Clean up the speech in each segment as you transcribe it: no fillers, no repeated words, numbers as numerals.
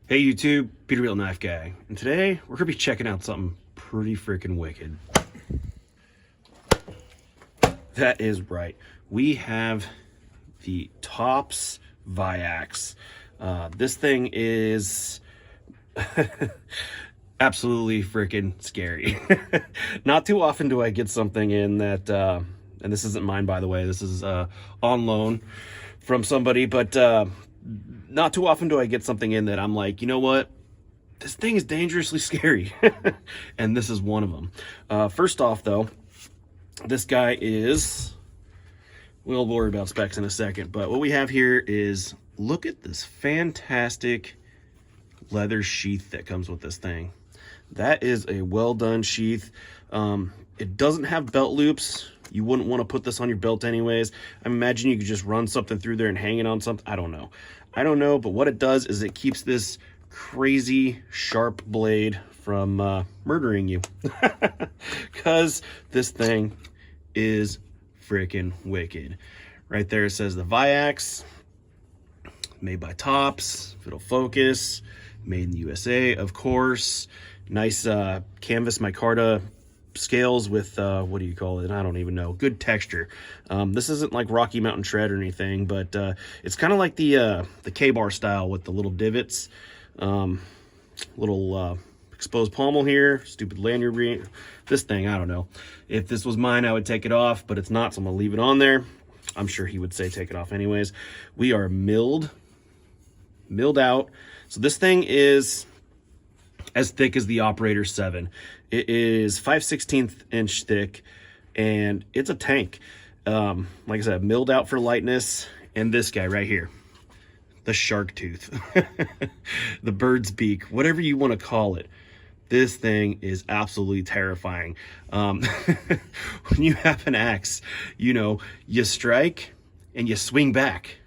Hey YouTube, Peterbilt Knife Guy, and today we're gonna be checking out something pretty freaking wicked. That is right, we have the Tops Viax. This thing is absolutely freaking scary. Not too often do I get something in that, and this isn't mine by the way, this is on loan from somebody, but not too often do I get something in that I'm like, you know what? This thing is dangerously scary. And this is one of them. First off, though, this guy is... We'll worry about specs in a second. But what we have here is... Look at this fantastic leather sheath that comes with this thing. That is a well-done sheath. It doesn't have belt loops. You wouldn't want to put this on your belt anyways. I imagine you could just run something through there and hang it on something. I don't know, but what it does is it keeps this crazy sharp blade from murdering you. Because this thing is freaking wicked. Right there it says the Viax, made by Tops, if it'll focus, made in the USA, of course. Nice canvas micarta scales with what do you call it? I don't even know. Good texture. This isn't like Rocky Mountain Tread or anything, but it's kind of like the K-bar style with the little divots, little exposed pommel here, stupid lanyard. This thing, I don't know. If this was mine, I would take it off, but it's not, so I'm gonna leave it on there. I'm sure he would say take it off anyways. We are milled out. So this thing is as thick as the Operator 7. It is 5/16 inch thick, and it's a tank. Like I said, milled out for lightness. And this guy right here, the shark tooth, the bird's beak, whatever you want to call it. This thing is absolutely terrifying. When you have an axe, you know, you strike and you swing back.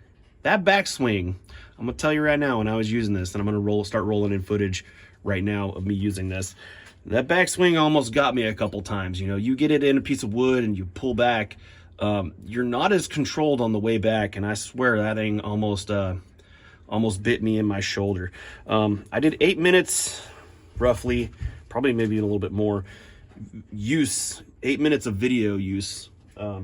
That backswing, I'm gonna tell you right now, when I was using this, and I'm gonna start rolling in footage right now of me using this, that backswing almost got me a couple times. You know, you get it in a piece of wood and you pull back, you're not as controlled on the way back, and I swear that thing almost bit me in my shoulder. I did 8 minutes roughly, probably maybe a little bit more use, 8 minutes of video use,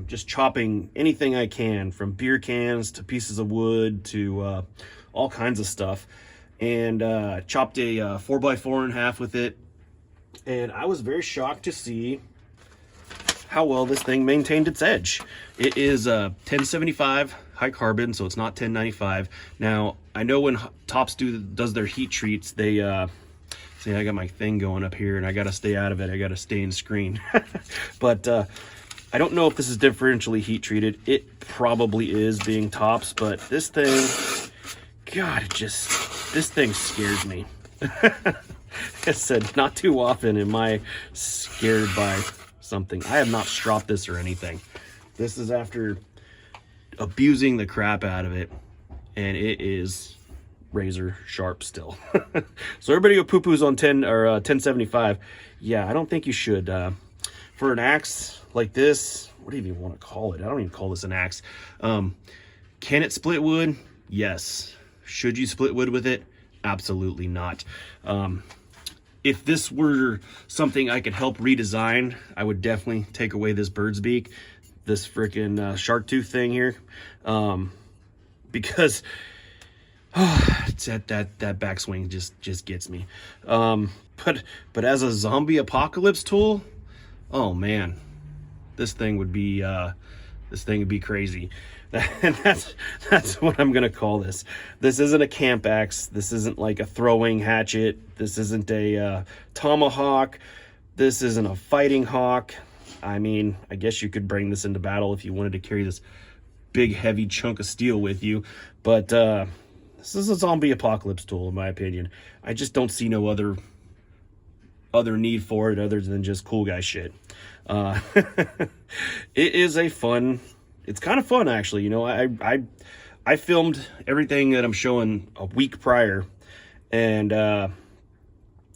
just chopping anything I can, from beer cans to pieces of wood to all kinds of stuff, and chopped a 4x4 in half with it. And I was very shocked to see how well this thing maintained its edge. It is 1075 high carbon, so it's not 1095. Now, I know when Tops does their heat treats, they see, I got my thing going up here and I gotta stay out of it. I gotta stay in screen. But I don't know if this is differentially heat treated. It probably is, being Tops, but this thing, God, this thing scares me. I said, not too often am I scared by something. I have not stropped this or anything. This is after abusing the crap out of it, and it is razor sharp still. So everybody who poo-poos on 1075, yeah, I don't think you should. For an axe like this, what do you even want to call it? I don't even call this an axe. Can it split wood? Yes. Should you split wood with it? Absolutely not. If this were something I could help redesign, I would definitely take away this bird's beak, this freaking shark tooth thing here, because that backswing just gets me. But as a zombie apocalypse tool, oh man, this thing would be crazy. And that's what I'm gonna call this. This isn't a camp axe. This isn't like a throwing hatchet. This isn't a tomahawk. This isn't a fighting hawk. I mean, I guess you could bring this into battle if you wanted to carry this big heavy chunk of steel with you, but this is a zombie apocalypse tool in my opinion. I just don't see no other need for it other than just cool guy shit. It is a fun, it's kind of fun actually. You know, I filmed everything that I'm showing a week prior, and I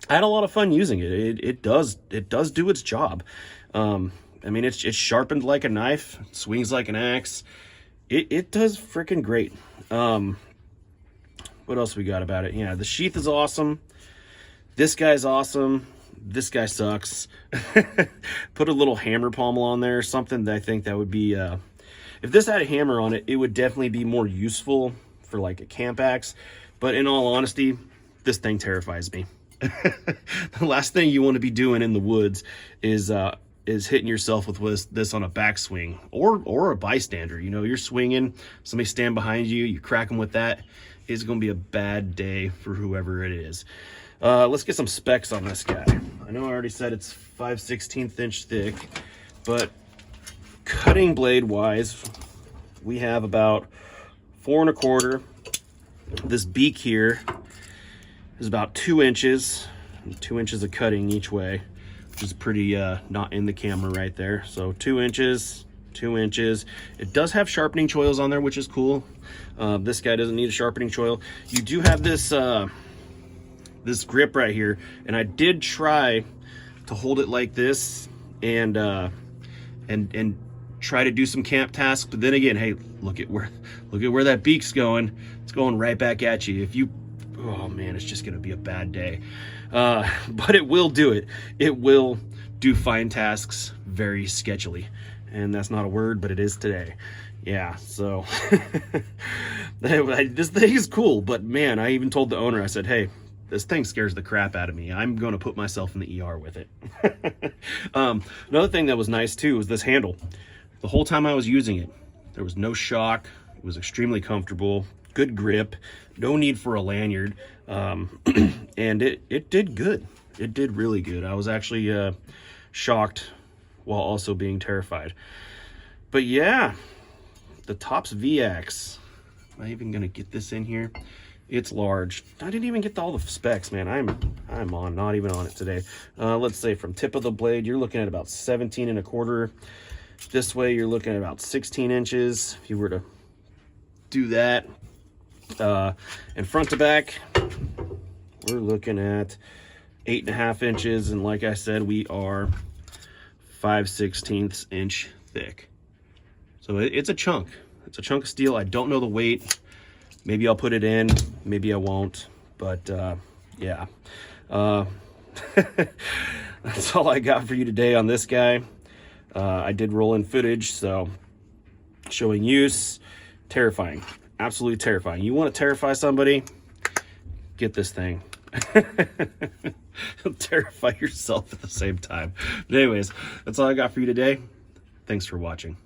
had a lot of fun using it. It does do its job. I mean, it's sharpened like a knife, swings like an axe. It does freaking great. what else we got about it? Yeah, the sheath is awesome. This guy's awesome. This guy sucks. Put a little hammer pommel on there or something. That I think that would be, if this had a hammer on it, it would definitely be more useful for like a camp axe. But in all honesty, this thing terrifies me. The last thing you want to be doing in the woods is hitting yourself with this on a backswing or a bystander. You know, you're swinging, somebody stand behind you, you crack them with that. It's going to be a bad day for whoever it is. Let's get some specs on this guy. I know I already said it's 5/16 inch thick, but cutting blade wise, we have about 4 1/4. This beak here is about 2 inches, 2 inches of cutting each way, which is pretty not in the camera right there. So 2 inches, 2 inches. It does have sharpening choils on there, which is cool. This guy doesn't need a sharpening choil. You do have this this grip right here, and I did try to hold it like this and try to do some camp tasks, but then again, hey, look at where that beak's going. It's going right back at you. If you, oh man, it's just gonna be a bad day. But it will do it. It will do fine tasks very sketchily, and that's not a word, but it is today. Yeah, so this thing is cool, but man, I even told the owner, I said, hey, this thing scares the crap out of me. I'm going to put myself in the ER with it. Another thing that was nice too was this handle. The whole time I was using it, there was no shock. It was extremely comfortable, good grip, no need for a lanyard. And it did good. It did really good. I was actually shocked while also being terrified. But yeah, the Tops VX. Am I even going to get this in here? It's large. I didn't even get to all the specs, man. I'm not even on it today. Let's say from tip of the blade, you're looking at about 17 1/4. This way, you're looking at about 16 inches. If you were to do that, and front to back, we're looking at 8.5 inches. And like I said, we are 5/16 inch thick. So it's a chunk. It's a chunk of steel. I don't know the weight. Maybe I'll put it in, maybe I won't, but yeah. That's all I got for you today on this guy. I did roll in footage, so showing use, terrifying, absolutely terrifying. You want to terrify somebody, get this thing. You'll terrify yourself at the same time. But anyways, that's all I got for you today. Thanks for watching.